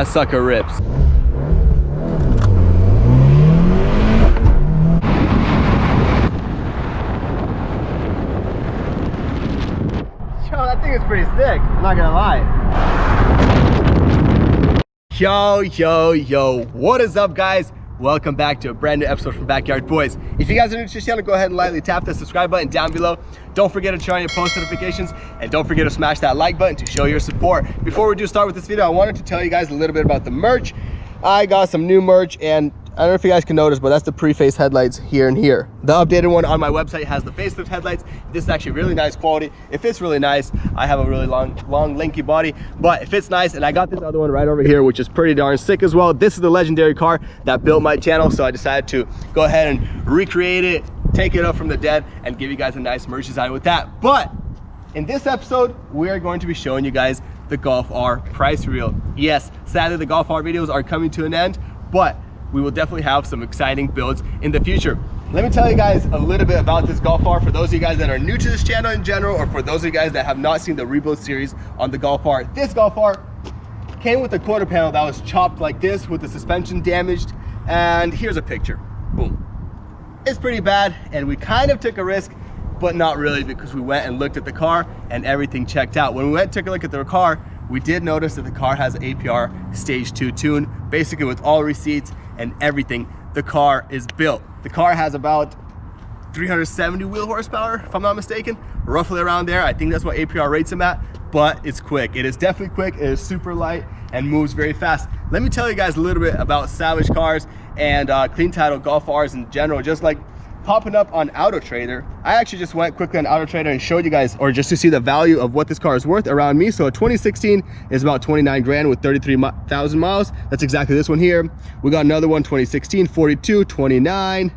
that sucker rips. Yo, that thing is pretty sick, I'm not gonna lie. Yo, what is up, guys? Welcome back to a brand new episode from Backyard Boys. If you guys are new to the channel, go ahead and lightly tap the subscribe button down below. Don't forget to turn on your post notifications, and don't forget to smash that like button to show your support. Before we do start with this video, I wanted to tell you guys a little bit about the merch. I got some new merch, and I don't know if you guys can notice, but that's the pre-face headlights here and here. The updated one on my website has the facelift headlights. This is actually really nice quality. It fits really nice. I have a really long lanky body, but it fits nice. And I got this other one right over here, which is pretty darn sick as well. This is the legendary car that built my channel, so I decided to go ahead and recreate it, take it up from the dead, and give you guys a nice merch design with that. But in this episode, we are going to be showing you guys the Golf R price reel. Yes, sadly the Golf R videos are coming to an end, but we will definitely have some exciting builds in the future. Let me tell you guys a little bit about this Golf R for those of you guys that are new to this channel in general, or for those of you guys that have not seen the rebuild series on the Golf R. This Golf R came with a quarter panel that was chopped like this with the suspension damaged, and here's a picture. Boom. It's pretty bad, and we kind of took a risk, but not really, because we went and looked at the car and everything checked out. When we went and took a look at the car, we did notice that the car has an APR stage 2 tune, basically with all receipts and everything. The car is built. The car has about 370 wheel horsepower, if I'm not mistaken, roughly around there. I think that's what APR rates them at, but it's quick. It is definitely quick. It is super light and moves very fast. Let me tell you guys a little bit about salvage cars and clean title Golf Rs in general, just like popping up on Auto Trader. I actually just went quickly on Auto Trader and showed you guys, or just to see the value of what this car is worth around me. So a 2016 is about 29 grand with 33,000 miles. That's exactly this one here. We got another one, 2016, 42, 29.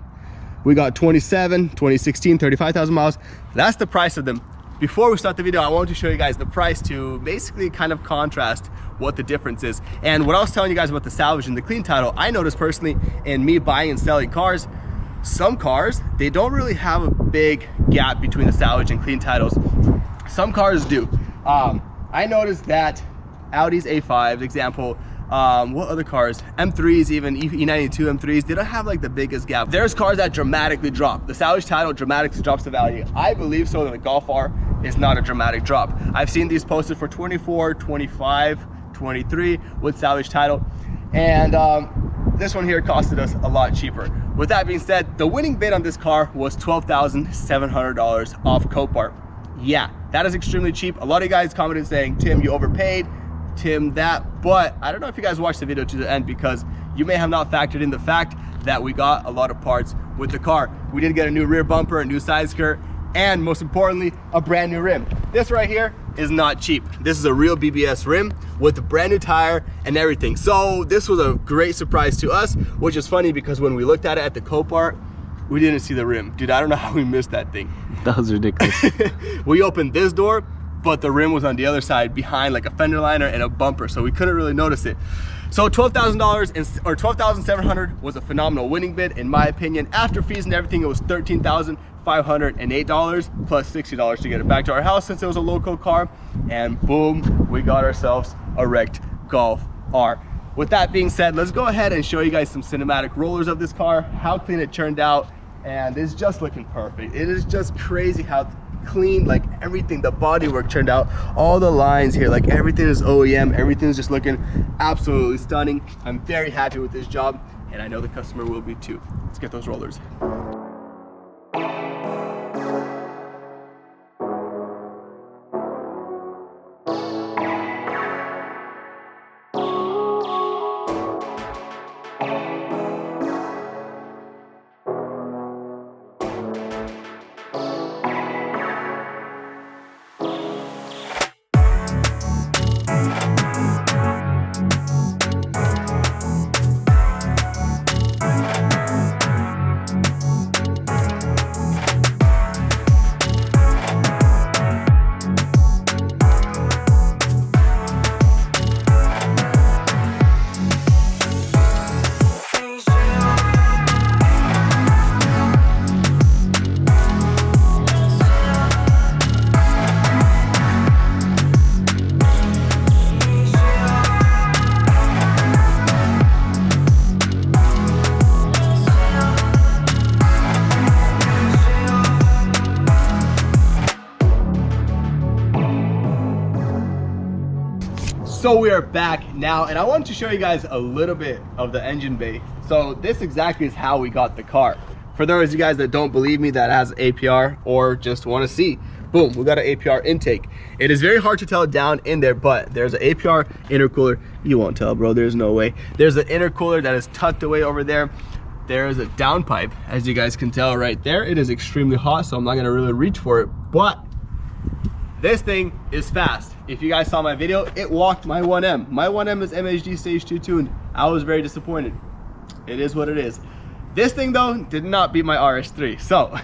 We got 27, 2016, 35,000 miles. That's the price of them. Before we start the video, I want to show you guys the price to basically kind of contrast what the difference is. And what I was telling you guys about the salvage and the clean title, I noticed personally in me buying and selling cars, some cars, they don't really have a big gap between the salvage and clean titles. Some cars do. I noticed that Audi's A5s, example, what other cars? M3s, even E92 M3s, they don't have like the biggest gap. There's cars that dramatically drop. The salvage title dramatically drops the value. I believe so that the Golf R is not a dramatic drop. I've seen these posted for 24, 25, 23 with salvage title. And this one here costed us a lot cheaper. With that being said, the winning bid on this car was $12,700 off Copart. Yeah, that is extremely cheap. A lot of you guys commented saying, Tim, you overpaid, Tim, that, but I don't know if you guys watched the video to the end, because you may have not factored in the fact that we got a lot of parts with the car. We did get a new rear bumper, a new side skirt, and most importantly, a brand new rim. This right here is not cheap. This is a real BBS rim with a brand new tire and everything. So this was a great surprise to us, which is funny because when we looked at it at the Copart, we didn't see the rim. Dude, I don't know how we missed that thing. That was ridiculous. We opened this door, but the rim was on the other side behind like a fender liner and a bumper, so we couldn't really notice it. So $12,000 or $12,700 was a phenomenal winning bid in my opinion. After fees and everything, it was $13,508 plus $60 to get it back to our house since it was a local car, and boom, we got ourselves a wrecked Golf R. With that being said, let's go ahead and show you guys some cinematic rollers of this car, how clean it turned out, and it's just looking perfect. It is just crazy how clean, like everything, the bodywork turned out, all the lines here, like everything is OEM, everything's just looking absolutely stunning. I'm very happy with this job, and I know the customer will be too. Let's get those rollers. So we are back now, and I want to show you guys a little bit of the engine bay. So this exactly is how we got the car. For those of you guys that don't believe me, that has APR or just want to see, boom, we got an APR intake. It is very hard to tell down in there, but there's an APR intercooler. You won't tell, bro, there's no way. There's an intercooler that is tucked away over there. There is a downpipe, as you guys can tell right there. It is extremely hot, so I'm not gonna really reach for it, but this thing is fast. If you guys saw my video, it walked my 1M. My 1M is MHD stage 2 tuned. I was very disappointed. It is what it is. This thing though did not beat my RS3, so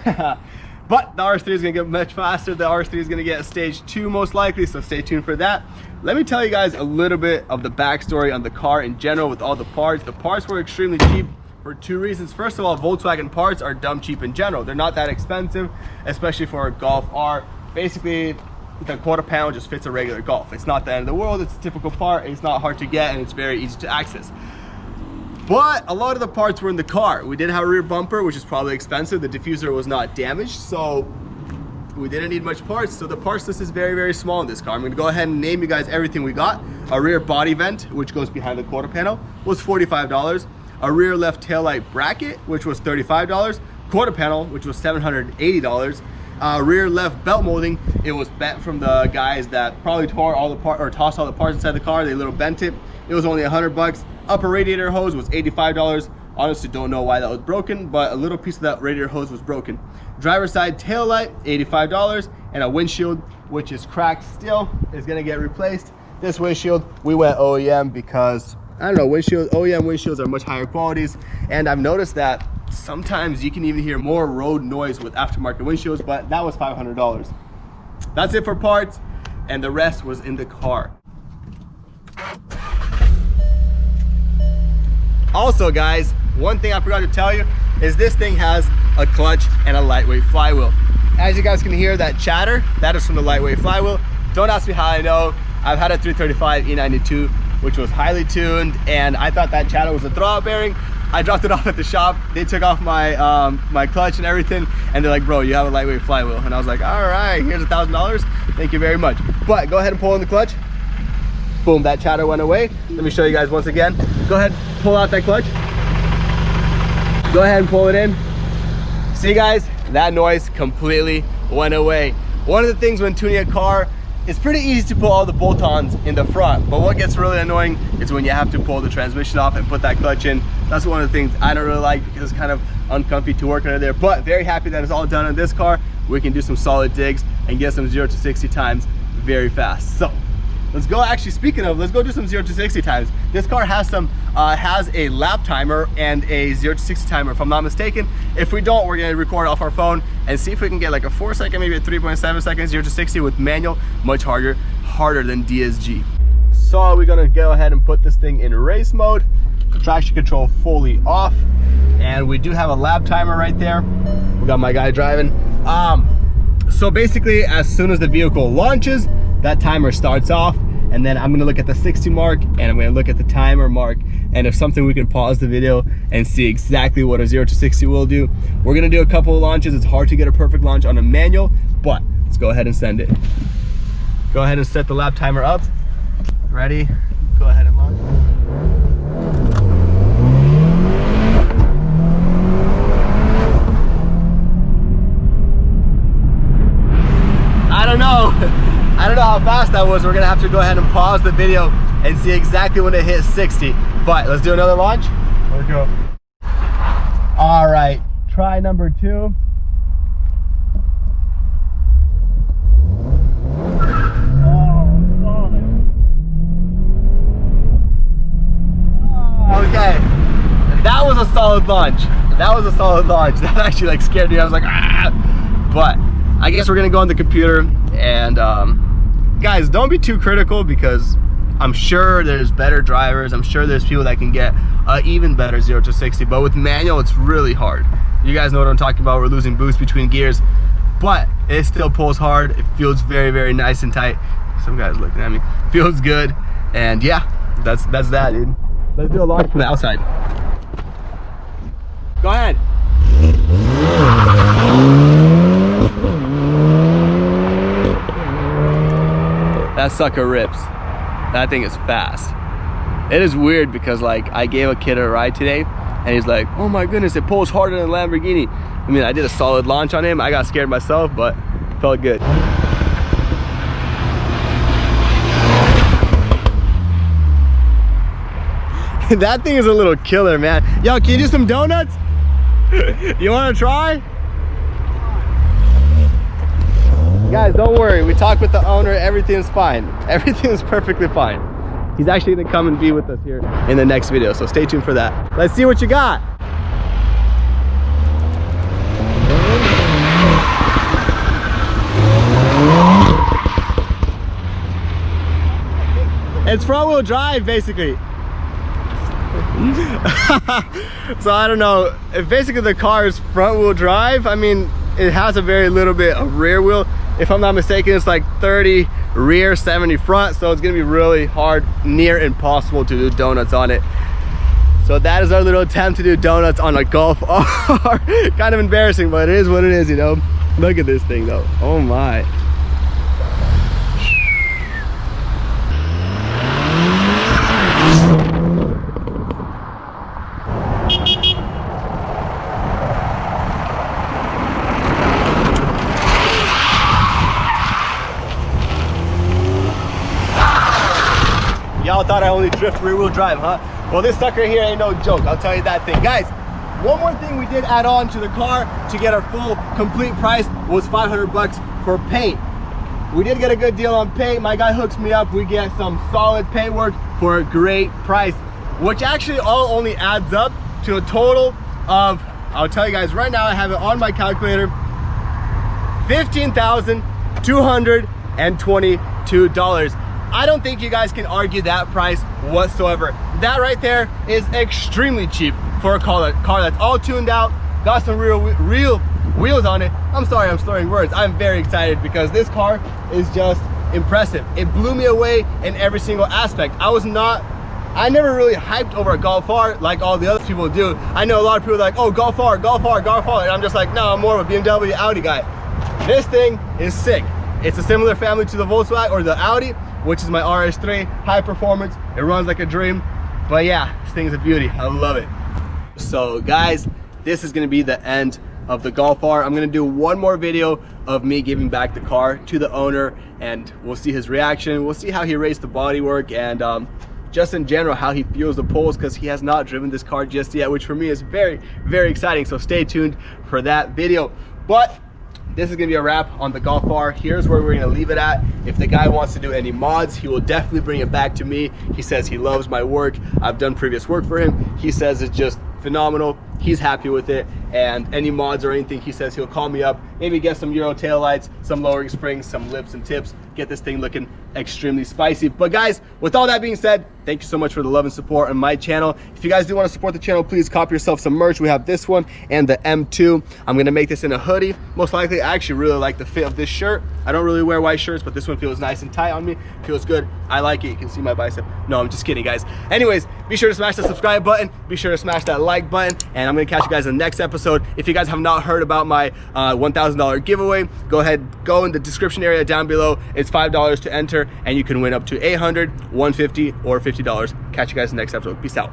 but the RS3 is gonna get much faster. The RS3 is gonna get stage 2 most likely, so stay tuned for that. Let me tell you guys a little bit of the backstory on the car in general with all the parts. The parts were extremely cheap for 2 reasons. First of all, Volkswagen parts are dumb cheap in general. They're not that expensive, especially for a Golf R. Basically, the quarter panel just fits a regular Golf. It's not the end of the world. It's a typical part. It's not hard to get, and it's very easy to access. But a lot of the parts were in the car. We did have a rear bumper, which is probably expensive. The diffuser was not damaged, so we didn't need much parts. So the parts list is very, very small in this car. I'm gonna go ahead and name you guys everything we got. A rear body vent, which goes behind the quarter panel, was $45. A rear left taillight bracket, which was $35. Quarter panel, which was $780. Rear left belt molding, it was bent from the guys that probably tore all the parts or tossed all the parts inside the car. They little bent it. It was only $100. Upper radiator hose was $85. Honestly, don't know why that was broken, but a little piece of that radiator hose was broken. Driver's side tail light, $85, and a windshield, which is cracked still, is gonna get replaced. This windshield, we went OEM because, I don't know, OEM windshields are much higher qualities, and I've noticed that sometimes you can even hear more road noise with aftermarket windshields, but that was $500. That's it for parts, and the rest was in the car. Also guys, one thing I forgot to tell you is this thing has a clutch and a lightweight flywheel. As you guys can hear that chatter, that is from the lightweight flywheel. Don't ask me how I know. I've had a 335 E92, which was highly tuned, and I thought that chatter was a throwout bearing. I dropped it off at the shop. They took off my my clutch and everything, and they're like, bro, you have a lightweight flywheel. And I was like, all right, here's $1,000. Thank you very much. But go ahead and pull in the clutch. Boom, that chatter went away. Let me show you guys once again. Go ahead, pull out that clutch. Go ahead and pull it in. See guys, that noise completely went away. One of the things when tuning a car, it's pretty easy to pull all the bolt-ons in the front, but what gets really annoying is when you have to pull the transmission off and put that clutch in. That's one of the things I don't really like because it's kind of uncomfy to work under there, but very happy that it's all done on this car. We can do some solid digs and get some 0 to 60 times very fast. So let's go, actually speaking of, let's go do some 0 to 60 times. This car has some, has a lap timer and a 0 to 60 timer if I'm not mistaken. If we don't, we're gonna record off our phone and see if we can get like a 4 second, maybe a 3.7 second 0 to 60 with manual, much harder than DSG. So we're gonna go ahead and put this thing in race mode, traction control fully off, and we do have a lap timer right there. We got my guy driving. So basically, as soon as the vehicle launches, that timer starts off, and then I'm gonna look at the 60 mark and I'm gonna look at the timer mark, and if something, we can pause the video and see exactly what a 0 to 60 will do. We're gonna do a couple of launches. It's hard to get a perfect launch on a manual, but let's go ahead and send it. Go ahead and set the lap timer up. Ready? Go ahead and launch. I don't know how fast that was. We're gonna have to go ahead and pause the video and see exactly when it hits 60. But let's do another launch. Let's go. All right, try number 2. Okay, that was a solid launch. That actually like scared me. I was like, ah! But I guess we're gonna go on the computer and guys, don't be too critical because I'm sure there's better drivers. I'm sure there's people that can get even better 0 to 60, but with manual, it's really hard. You guys know what I'm talking about. We're losing boost between gears, but it still pulls hard. It feels very, very nice and tight. Some guys looking at me. Feels good, and yeah, that's that, dude. Let's do a launch from the outside. Go ahead. That sucker rips. That thing is fast. It is weird because like I gave a kid a ride today and he's like, oh my goodness, it pulls harder than a Lamborghini. I mean, I did a solid launch on him. I got scared myself, but it felt good. That thing is a little killer, man. Yo, can you do some donuts? You want to try? Guys, don't worry. We talked with the owner. Everything's fine. Everything's perfectly fine. He's actually going to come and be with us here in the next video, so stay tuned for that. Let's see what you got. It's front wheel drive, basically. So I don't know if basically the car is front wheel drive. I mean, it has a very little bit of rear wheel. If I'm not mistaken, it's like 30 rear, 70 front, so it's gonna be really hard, near impossible to do donuts on it. So that is our little attempt to do donuts on a Golf R. Kind of embarrassing, but it is what it is, you know. Look at this thing though. Oh my. Y'all thought I only drift rear wheel drive, huh? Well, this sucker here ain't no joke, I'll tell you that thing. Guys, one more thing we did add on to the car to get our full complete price was 500 bucks for paint. We did get a good deal on paint. My guy hooks me up. We get some solid paint work for a great price, which actually all only adds up to a total of, I'll tell you guys right now, I have it on my calculator, $15,222. I don't think you guys can argue that price whatsoever. That right there is extremely cheap for a car that's all tuned out, got some real wheels on it. I'm sorry, I'm slurring words. I'm very excited because this car is just impressive. It blew me away in every single aspect. I never really hyped over a Golf R like all the other people do. I know a lot of people are like, oh, Golf R, Golf R, Golf R. And I'm just like, no, I'm more of a BMW Audi guy. This thing is sick. It's a similar family to the Volkswagen or the Audi, which is my RS3, high performance. It runs like a dream. But yeah, this thing is a beauty. I love it. So guys, this is gonna be the end of the Golf R. I'm gonna do one more video of me giving back the car to the owner, and we'll see his reaction. We'll see how he rates the bodywork and just in general how he feels the pulls, because he has not driven this car just yet, which for me is very, very exciting. So stay tuned for that video. But this is gonna be a wrap on the Golf R. Here's where we're gonna leave it at. If the guy wants to do any mods, he will definitely bring it back to me. He says he loves my work. I've done previous work for him. He says it's just phenomenal. He's happy with it, and any mods or anything, he says he'll call me up, maybe get some Euro taillights, some lowering springs, some lips and tips, get this thing looking extremely spicy. But guys, with all that being said, thank you so much for the love and support on my channel. If you guys do want to support the channel, please cop yourself some merch. We have this one and the M2. I'm gonna make this in a hoodie. Most likely, I actually really like the fit of this shirt. I don't really wear white shirts, but this one feels nice and tight on me. Feels good. I like it. You can see my bicep. No, I'm just kidding, guys. Anyways, be sure to smash the subscribe button. Be sure to smash that like button, and I'm gonna catch you guys in the next episode. If you guys have not heard about my $1,000 giveaway, go ahead, go in the description area down below. It's $5 to enter, and you can win up to $800, $150, or $50. Catch you guys in the next episode. Peace out.